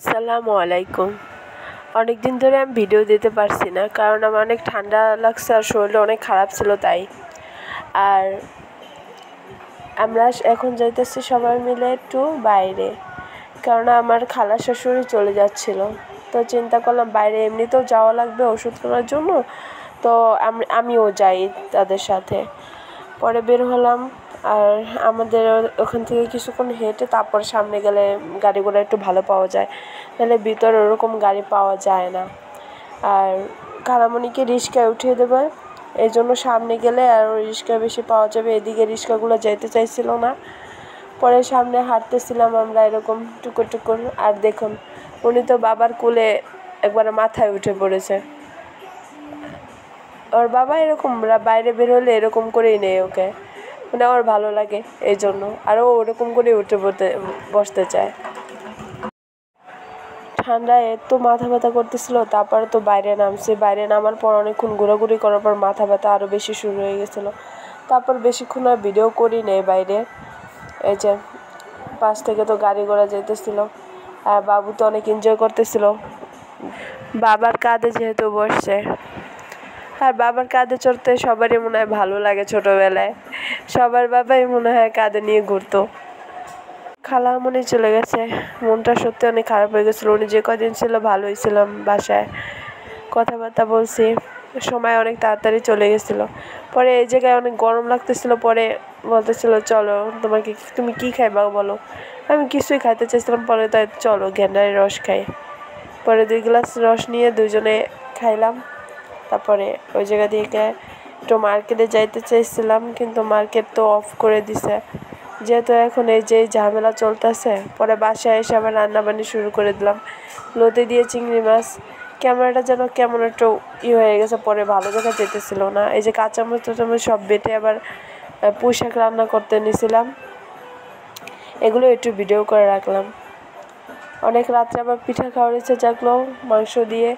আসসালামু আলাইকুম। অনেক দিন ধরে আমি ভিডিও দিতে পারছি না, কারণ আমার অনেক ঠান্ডা লাগছে আর শরীরটা অনেক খারাপ ছিল তাই। আর আমরা এখন যাইতেছি সবাই মিলে একটু বাইরে, কারণ আমার খালা শাশুড়ি চলে যাচ্ছিল। তো চিন্তা করলাম বাইরে এমনিতেও যাওয়া লাগবে ওষুধ কেনার জন্য, তো আমিও যাই তাদের সাথে। পরে বের হলাম, আর আমাদের ওখান থেকে কিছুক্ষণ হেঁটে তারপর সামনে গেলে গাড়ি ঘোড়া একটু ভালো পাওয়া যায়, নাহলে ভিতরে ওরকম গাড়ি পাওয়া যায় না। আর খালামণিকে রিক্সায় উঠিয়ে দেবে, এই জন্য সামনে গেলে আর রিক্সা বেশি পাওয়া যাবে, এদিকে রিক্সাগুলো যেতে চাইছিল না। পরে সামনে হাঁটতেছিলাম আমরা এরকম টুকুর টুকুর, আর দেখুন উনি তো বাবার কোলে একবারে মাথায় উঠে পড়েছে। ওর বাবা এরকম বাইরে বের হলে এরকম করেই নেয় ওকে, মানে ওর ভালো লাগে এই জন্য, আরও ওরকম করে উঠে বসতে চায়। ঠান্ডায় এত মাথা ব্যথা করতেছিল, তারপরে তো বাইরে নামছি। বাইরে নামার পর অনেকক্ষণ ঘোরাঘুরি করার পর মাথা ব্যথা আরও বেশি শুরু হয়ে গেছিলো। তারপর বেশিক্ষণ আর ভিডিও করি নেই বাইরে। এই যে পাশ থেকে তো গাড়ি ঘোড়া যেতেছিলো, আর বাবু তো অনেক এনজয় করতেছিল বাবার কাঁধে যেহেতু বসছে। আর বাবার কাঁধে চড়তে সবারই মনে হয় ভালো লাগে, ছোটোবেলায় সবার বাবাই মনে হয় কাঁধে নিয়ে ঘুরতো। খালামণি চলে গেছে, মনটা সত্যি অনেক খারাপ হয়ে গেছিলো। উনি যে কদিন ছিল ভালোই ছিলাম, বাসায় কথাবার্তা বলছি, সময় অনেক তাড়াতাড়ি চলে গেছিলো। পরে এই জায়গায় অনেক গরম লাগতেছিল, পরে বলতেছিল চলো তুমি কী খাইবা বলো। আমি কিছুই খাইতে চাইছিলাম, পরে তাই চলো গেন্ডারের রস খাই। পরে 2 গ্লাস রস নিয়ে দুজনে খাইলাম। তারপরে ওই জায়গা থেকে একটু মার্কেটে যাইতে চাইছিলাম, কিন্তু মার্কেট তো অফ করে দিছে, যেহেতু এখন এই যে ঝামেলা চলতেছে। পরে বাসায় এসে আবার রান্নাবান্নি শুরু করে দিলাম, লতি দিয়ে চিংড়ি মাছ। ক্যামেরাটা যেন কেমন একটু হয়ে গেছে, পরে ভালো দেখা যেতেছিল না। এই যে কাঁচামরিচ টাচামরিচ সব বেটে আবার পুঁই শাক রান্না করতে নিয়েছিলাম, এগুলো একটু ভিডিও করে রাখলাম। অনেক রাত্রে আবার পিঠা খাওয়ার ইচ্ছে জাগলো মাংস দিয়ে।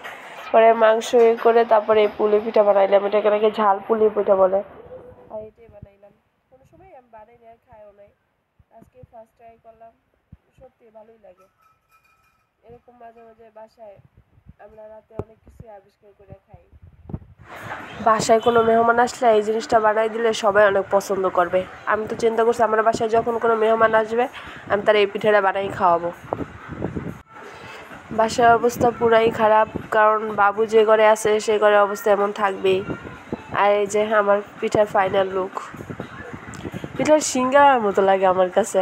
পরে মাংস করে তারপরে এই পুলি পিঠা বানাইলাম, এটাকে নাকি ঝাল পুলি পিঠা বলে। আর এটাই বানাইলাম, কোনো সময় আমি বানাইনি আর খাইও নাই, আজকে ফার্স্ট ট্রাই করলাম। সত্যি ভালোই লাগে এরকম মাঝে মাঝে বাসায় আমরা রাতে অনেক কিছু আবিষ্কার করে খাই। বাসায় কোনো মেহমান আসলে এই জিনিসটা বানাই দিলে সবাই অনেক পছন্দ করবে। আমি তো চিন্তা করছি আমার বাসায় যখন কোনো মেহমান আসবে আমি তার এই পিঠাটা বানাই খাওয়াবো। বাসার অবস্থা পুরাই খারাপ, কারণ বাবু যে ঘরে আছে সেই ঘরের অবস্থা এমন থাকবেই। আর এই যে আমার পিঠার ফাইনাল লুক, পিঠার সিঙ্গারার মতো লাগে আমার কাছে।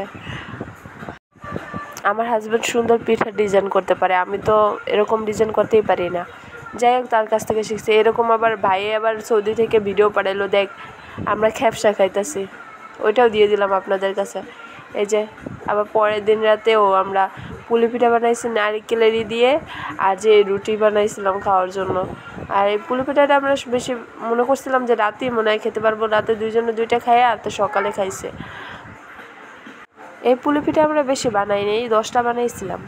আমার হাজব্যান্ড সুন্দর পিঠার ডিজাইন করতে পারে, আমি তো এরকম ডিজাইন করতেই পারি না। যাই হোক তার কাছ থেকে শিখছি। এরকম আবার ভাই আবার সৌদি থেকে ভিডিও পাঠাইলো, দেখ আমরা খ্যাপসা খাইতেছি, ওইটাও দিয়ে দিলাম আপনাদের কাছে। এই যে আবার পরের দিন রাতেও আমরা পুলি পিঠা বানাইছি নারিকেলেরই দিয়ে, আর যে রুটি বানাইছিলাম খাওয়ার জন্য। আর এই পুলি পিঠাটা আমরা বেশি মনে করছিলাম যে রাতেই মনে হয় খেতে পারবো, রাতে দুইজনে 2টা খাই, আর তো সকালে খাইছে। এই পুলি পিঠা আমরা বেশি বানাইনি, 10টা বানাইছিলাম।